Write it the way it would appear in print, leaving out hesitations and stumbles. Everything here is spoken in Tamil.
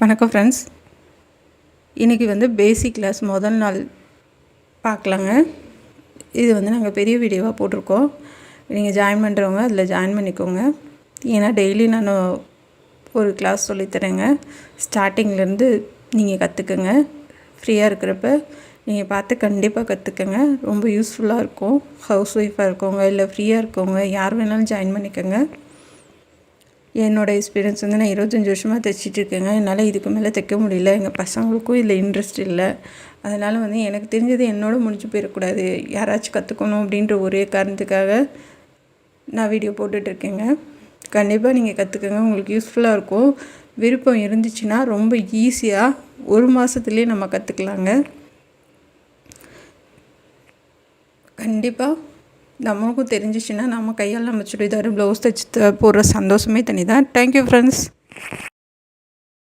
வணக்கம் ஃப்ரெண்ட்ஸ். இன்றைக்கி பேசிக் கிளாஸ் முதல் நாள் பார்க்கலாங்க. இது நாங்கள் பெரிய வீடியோவாக போட்டிருக்கோம். நீங்கள் ஜாயின் பண்ணுறவங்க அதில் ஜாயின் பண்ணிக்கோங்க. ஏன்னா டெய்லி நான் ஒரு கிளாஸ் சொல்லித்தரேங்க. ஸ்டார்டிங்லேருந்து நீங்கள் கற்றுக்குங்க. ஃப்ரீயாக இருக்கிறப்ப நீங்கள் பார்த்து கண்டிப்பாக கற்றுக்குங்க. ரொம்ப யூஸ்ஃபுல்லாக இருக்கும். ஹவுஸ் ஒய்ஃபாக இருக்கவங்க இல்லை ஃப்ரீயாக இருக்கவங்க யார் வேணாலும் ஜாயின் பண்ணிக்கோங்க. என்னோடய எக்ஸ்பீரியன்ஸ் நான் 25 வருஷமாக தைச்சிட்ருக்கேங்க. என்னால் இதுக்கு மேலே தைக்க முடியல. எங்கள் பசங்களுக்கும் இதில் இன்ட்ரெஸ்ட் இல்லை. அதனால் எனக்கு தெரிஞ்சது என்னோட முடிஞ்சு போயிடக்கூடாது, யாராச்சும் கற்றுக்கணும் அப்படின்ற ஒரே காரணத்துக்காக நான் வீடியோ போட்டுட்ருக்கேங்க. கண்டிப்பாக நீங்கள் கற்றுக்கங்க. உங்களுக்கு யூஸ்ஃபுல்லாக இருக்கும். விருப்பம் இருந்துச்சுன்னா ரொம்ப ஈஸியாக 1 மாதத்துலேயே நம்ம கற்றுக்கலாங்க. கண்டிப்பாக நம்மளுக்கும் தெரிஞ்சிச்சுன்னா நம்ம கையால் நம்ம சுடிதார் ப்ளவுஸ் தைச்சி போடுற சந்தோஷமே தனி தான். Thank you friends.